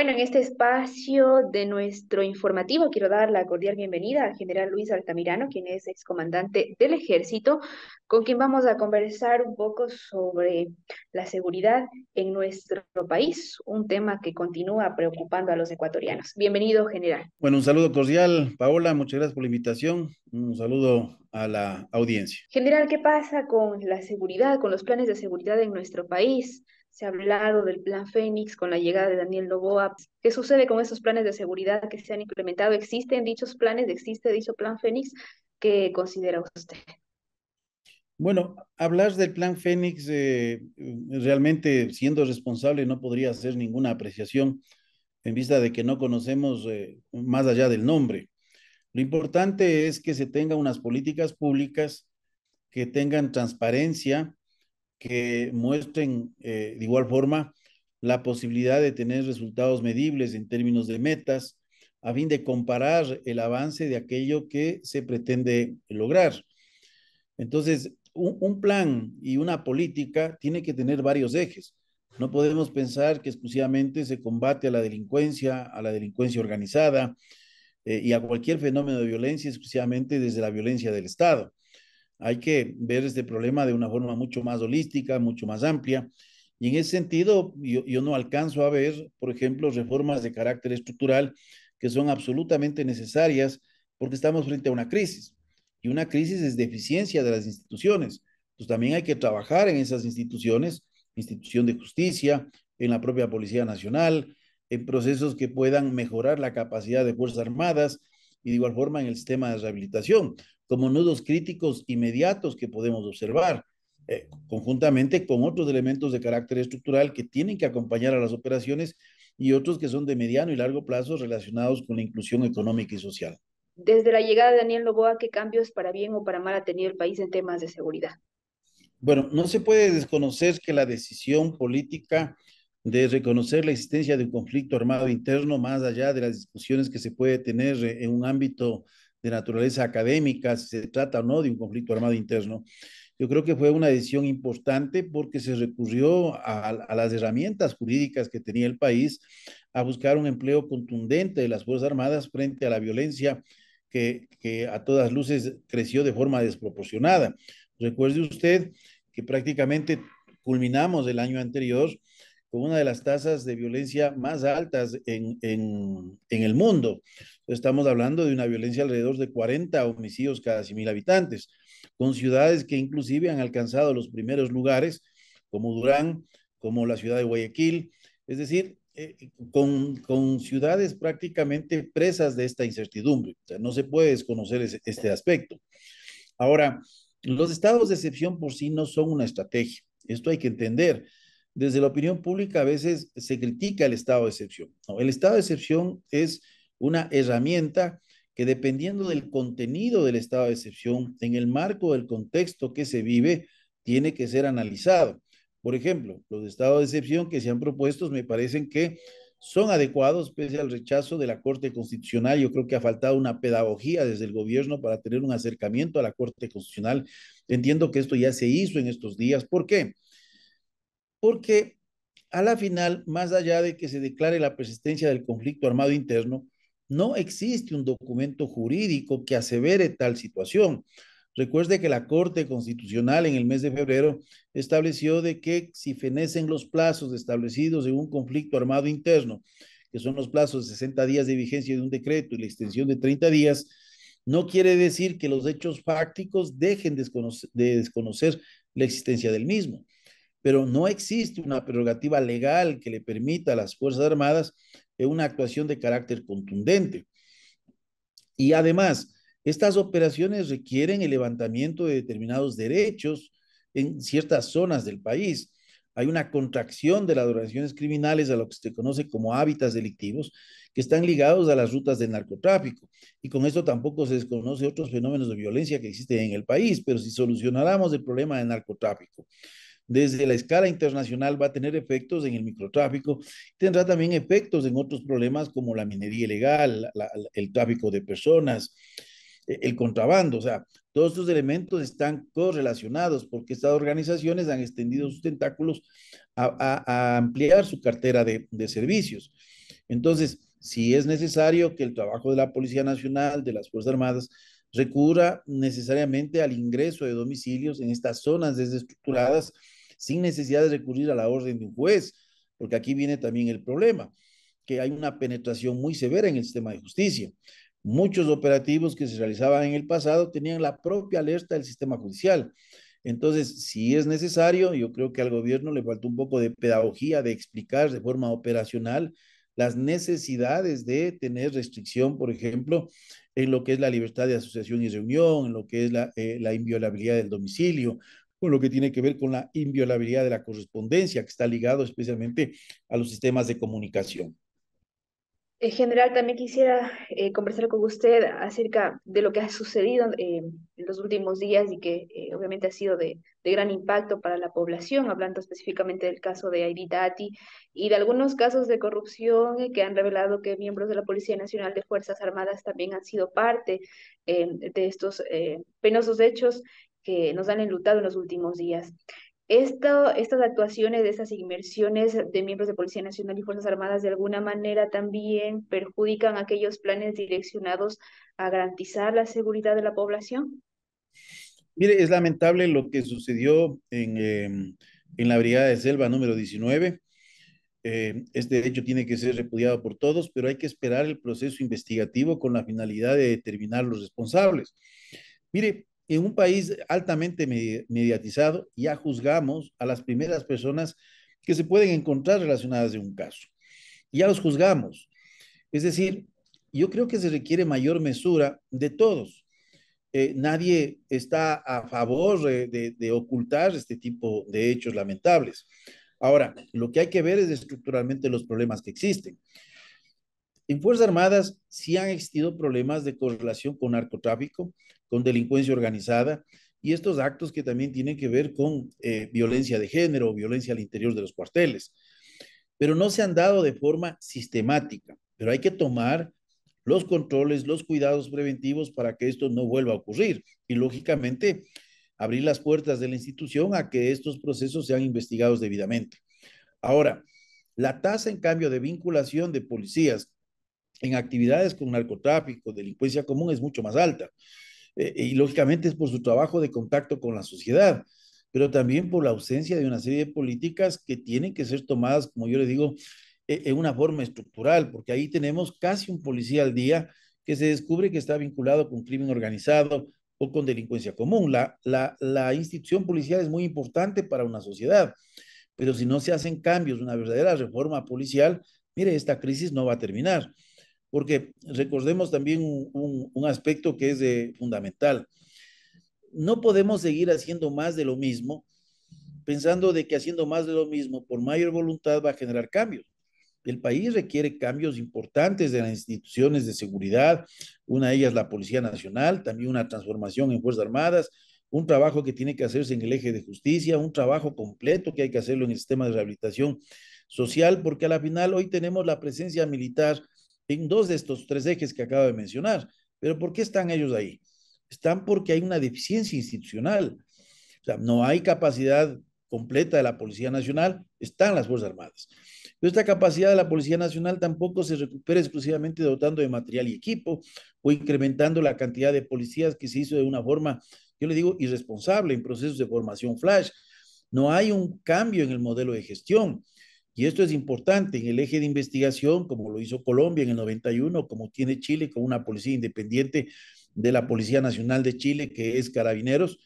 Bueno, en este espacio de nuestro informativo quiero dar la cordial bienvenida al general Luis Altamirano, quien es excomandante del Ejército, con quien vamos a conversar un poco sobre la seguridad en nuestro país, un tema que continúa preocupando a los ecuatorianos. Bienvenido, general. Bueno, un saludo cordial, Paola, muchas gracias por la invitación. Un saludo a la audiencia. General, ¿qué pasa con la seguridad, con los planes de seguridad en nuestro país? Se ha hablado del Plan Fénix con la llegada de Daniel Noboa. ¿Qué sucede con esos planes de seguridad que se han implementado? ¿Existen dichos planes? ¿Existe dicho Plan Fénix? ¿Qué considera usted? Bueno, hablar del Plan Fénix, realmente siendo responsable no podría hacer ninguna apreciación en vista de que no conocemos más allá del nombre. Lo importante es que se tengan unas políticas públicas que tengan transparencia, que muestren de igual forma la posibilidad de tener resultados medibles en términos de metas, a fin de comparar el avance de aquello que se pretende lograr. Entonces, un plan y una política tiene que tener varios ejes. No podemos pensar que exclusivamente se combate a la delincuencia organizada y a cualquier fenómeno de violencia exclusivamente desde la violencia del Estado. Hay que ver este problema de una forma mucho más holística, mucho más amplia. Y en ese sentido, yo no alcanzo a ver, por ejemplo, reformas de carácter estructural que son absolutamente necesarias porque estamos frente a una crisis. Y una crisis es deficiencia de las instituciones. Pues también hay que trabajar en esas instituciones, institución de justicia, en la propia Policía Nacional, en procesos que puedan mejorar la capacidad de Fuerzas Armadas y de igual forma en el sistema de rehabilitación como nudos críticos inmediatos que podemos observar, conjuntamente con otros elementos de carácter estructural que tienen que acompañar a las operaciones y otros que son de mediano y largo plazo relacionados con la inclusión económica y social. Desde la llegada de Daniel Noboa, ¿qué cambios para bien o para mal ha tenido el país en temas de seguridad? Bueno, no se puede desconocer que la decisión política de reconocer la existencia de un conflicto armado interno, más allá de las discusiones que se puede tener en un ámbito de naturaleza académica, si se trata o no de un conflicto armado interno, yo creo que fue una decisión importante porque se recurrió a las herramientas jurídicas que tenía el país a buscar un empleo contundente de las Fuerzas Armadas frente a la violencia que a todas luces creció de forma desproporcionada. Recuerde usted que prácticamente culminamos el año anterior con una de las tasas de violencia más altas en el mundo. Estamos hablando de una violencia alrededor de 40 homicidios cada 100.000 habitantes, con ciudades que inclusive han alcanzado los primeros lugares, como Durán, como la ciudad de Guayaquil, es decir, con ciudades prácticamente presas de esta incertidumbre. O sea, no se puede desconocer este aspecto. Ahora, los estados de excepción por sí no son una estrategia. Esto hay que entender. Desde la opinión pública a veces se critica el estado de excepción. No, el estado de excepción es una herramienta que dependiendo del contenido del estado de excepción, en el marco del contexto que se vive, tiene que ser analizado. Por ejemplo, los estados de excepción que se han propuesto me parecen que son adecuados pese al rechazo de la Corte Constitucional. Yo creo que ha faltado una pedagogía desde el gobierno para tener un acercamiento a la Corte Constitucional. Entiendo que esto ya se hizo en estos días. ¿Por qué? Porque a la final, más allá de que se declare la persistencia del conflicto armado interno, no existe un documento jurídico que asevere tal situación. Recuerde que la Corte Constitucional en el mes de febrero estableció de que si fenecen los plazos establecidos en un conflicto armado interno, que son los plazos de 60 días de vigencia de un decreto y la extensión de 30 días, no quiere decir que los hechos fácticos dejen de desconocer la existencia del mismo, pero no existe una prerrogativa legal que le permita a las Fuerzas Armadas una actuación de carácter contundente. Y además, estas operaciones requieren el levantamiento de determinados derechos en ciertas zonas del país. Hay una contracción de las organizaciones criminales a lo que se conoce como hábitats delictivos que están ligados a las rutas del narcotráfico. Y con esto tampoco se desconoce otros fenómenos de violencia que existen en el país, pero si solucionáramos el problema del narcotráfico desde la escala internacional va a tener efectos en el microtráfico, tendrá también efectos en otros problemas como la minería ilegal, el tráfico de personas, el contrabando, o sea, todos estos elementos están correlacionados porque estas organizaciones han extendido sus tentáculos a ampliar su cartera de servicios. Entonces, si es necesario que el trabajo de la Policía Nacional, de las Fuerzas Armadas, recurra necesariamente al ingreso de domicilios en estas zonas desestructuradas sin necesidad de recurrir a la orden de un juez, porque aquí viene también el problema, que hay una penetración muy severa en el sistema de justicia. Muchos operativos que se realizaban en el pasado tenían la propia alerta del sistema judicial. Entonces, si es necesario, yo creo que al gobierno le falta un poco de pedagogía, de explicar de forma operacional las necesidades de tener restricción, por ejemplo, en lo que es la libertad de asociación y reunión, en lo que es la inviolabilidad del domicilio, con lo que tiene que ver con la inviolabilidad de la correspondencia, que está ligado especialmente a los sistemas de comunicación. En general, también quisiera conversar con usted acerca de lo que ha sucedido en los últimos días y que obviamente ha sido de gran impacto para la población, hablando específicamente del caso de Airidati y de algunos casos de corrupción que han revelado que miembros de la Policía Nacional de Fuerzas Armadas también han sido parte de estos penosos hechos que nos han enlutado en los últimos días. Estas actuaciones, estas inmersiones de miembros de Policía Nacional y Fuerzas Armadas de alguna manera también perjudican aquellos planes direccionados a garantizar la seguridad de la población. Mire, es lamentable lo que sucedió en la Brigada de Selva número 19. Este hecho tiene que ser repudiado por todos, pero hay que esperar el proceso investigativo con la finalidad de determinar los responsables. Mire, en un país altamente mediatizado, ya juzgamos a las primeras personas que se pueden encontrar relacionadas de un caso. Ya los juzgamos. Es decir, yo creo que se requiere mayor mesura de todos. Nadie está a favor de ocultar este tipo de hechos lamentables. Ahora, lo que hay que ver es estructuralmente los problemas que existen. En Fuerzas Armadas sí han existido problemas de correlación con narcotráfico, con delincuencia organizada y estos actos que también tienen que ver con violencia de género o violencia al interior de los cuarteles, pero no se han dado de forma sistemática. Pero hay que tomar los controles, los cuidados preventivos para que esto no vuelva a ocurrir y, lógicamente, abrir las puertas de la institución a que estos procesos sean investigados debidamente. Ahora, la tasa, en cambio, de vinculación de policías en actividades con narcotráfico, delincuencia común, es mucho más alta. Y lógicamente es por su trabajo de contacto con la sociedad, pero también por la ausencia de una serie de políticas que tienen que ser tomadas, como yo le digo, en una forma estructural, porque ahí tenemos casi un policía al día que se descubre que está vinculado con crimen organizado o con delincuencia común. La institución policial es muy importante para una sociedad, pero si no se hacen cambios, una verdadera reforma policial, mire, esta crisis no va a terminar, porque recordemos también un aspecto que es fundamental. No podemos seguir haciendo más de lo mismo, pensando de que haciendo más de lo mismo, por mayor voluntad, va a generar cambios. El país requiere cambios importantes de las instituciones de seguridad, una de ellas la Policía Nacional, también una transformación en Fuerzas Armadas, un trabajo que tiene que hacerse en el eje de justicia, un trabajo completo que hay que hacerlo en el sistema de rehabilitación social, porque a la final hoy tenemos la presencia militar en dos de estos tres ejes que acabo de mencionar. Pero ¿por qué están ellos ahí? Están porque hay una deficiencia institucional. O sea, no hay capacidad completa de la Policía Nacional, están las Fuerzas Armadas. Pero esta capacidad de la Policía Nacional tampoco se recupera exclusivamente dotando de material y equipo o incrementando la cantidad de policías que se hizo de una forma, yo le digo, irresponsable en procesos de formación flash. No hay un cambio en el modelo de gestión. Y esto es importante en el eje de investigación, como lo hizo Colombia en el 91, como tiene Chile con una policía independiente de la Policía Nacional de Chile, que es Carabineros.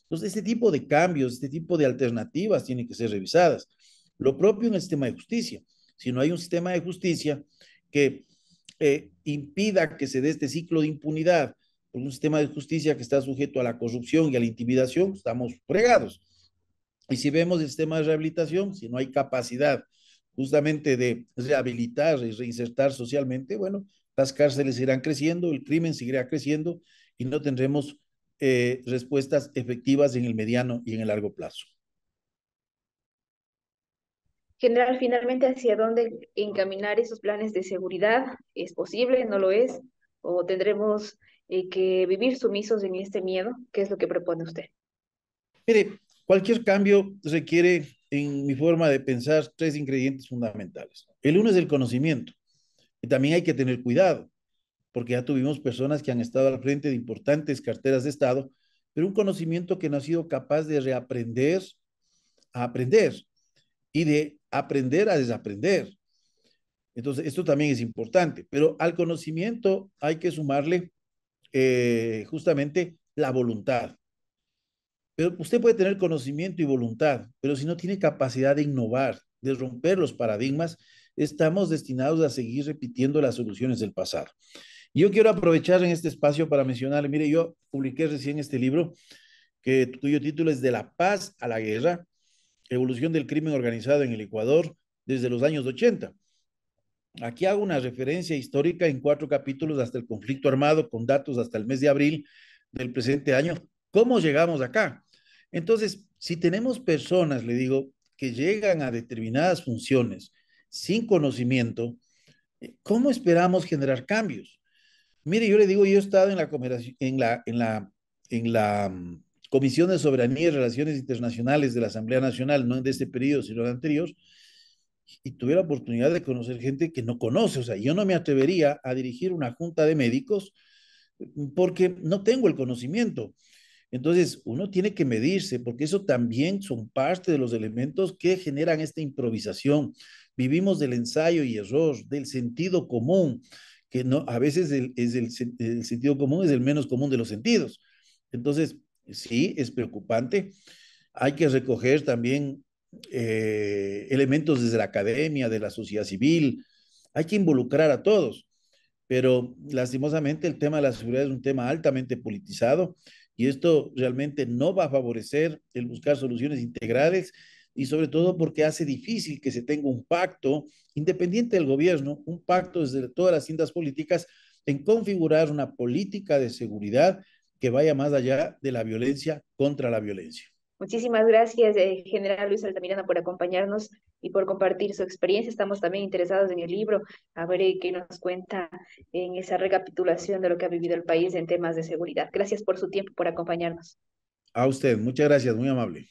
Entonces, este tipo de cambios, este tipo de alternativas tienen que ser revisadas. Lo propio en el sistema de justicia. Si no hay un sistema de justicia que impida que se dé este ciclo de impunidad por un sistema de justicia que está sujeto a la corrupción y a la intimidación, estamos fregados. Y si vemos el sistema de rehabilitación, si no hay capacidad justamente de rehabilitar y reinsertar socialmente, bueno, las cárceles irán creciendo, el crimen seguirá creciendo y no tendremos respuestas efectivas en el mediano y en el largo plazo. General, finalmente, ¿hacia dónde encaminar esos planes de seguridad? ¿Es posible? ¿No lo es? ¿O tendremos que vivir sumisos en este miedo? ¿Qué es lo que propone usted? Mire, cualquier cambio requiere, en mi forma de pensar, tres ingredientes fundamentales. El uno es el conocimiento. Y también hay que tener cuidado, porque ya tuvimos personas que han estado al frente de importantes carteras de Estado, pero un conocimiento que no ha sido capaz de reaprender a aprender y de aprender a desaprender. Entonces, esto también es importante, pero al conocimiento hay que sumarle justamente la voluntad. Pero usted puede tener conocimiento y voluntad, pero si no tiene capacidad de innovar, de romper los paradigmas, estamos destinados a seguir repitiendo las soluciones del pasado. Y yo quiero aprovechar en este espacio para mencionarle, mire, yo publiqué recién este libro cuyo título es De la paz a la guerra, evolución del crimen organizado en el Ecuador desde los años 80. Aquí hago una referencia histórica en 4 capítulos hasta el conflicto armado, con datos hasta el mes de abril del presente año. ¿Cómo llegamos acá? Entonces, si tenemos personas, le digo, que llegan a determinadas funciones sin conocimiento, ¿cómo esperamos generar cambios? Mire, yo le digo, yo he estado en la Comisión de Soberanía y Relaciones Internacionales de la Asamblea Nacional, no de este periodo, sino de anterior, y tuve la oportunidad de conocer gente que no conoce. O sea, yo no me atrevería a dirigir una junta de médicos porque no tengo el conocimiento. Entonces, uno tiene que medirse, porque eso también son parte de los elementos que generan esta improvisación. Vivimos del ensayo y error, del sentido común, que no, a veces el sentido común es el menos común de los sentidos. Entonces, sí, es preocupante. Hay que recoger también elementos desde la academia, de la sociedad civil. Hay que involucrar a todos, pero lastimosamente el tema de la seguridad es un tema altamente politizado y esto realmente no va a favorecer el buscar soluciones integrales y sobre todo porque hace difícil que se tenga un pacto independiente del gobierno, un pacto desde todas las cintas políticas en configurar una política de seguridad que vaya más allá de la violencia contra la violencia. Muchísimas gracias, General Luis Altamirano, por acompañarnos y por compartir su experiencia. Estamos también interesados en el libro, a ver qué nos cuenta en esa recapitulación de lo que ha vivido el país en temas de seguridad. Gracias por su tiempo, por acompañarnos. A usted, muchas gracias, muy amable.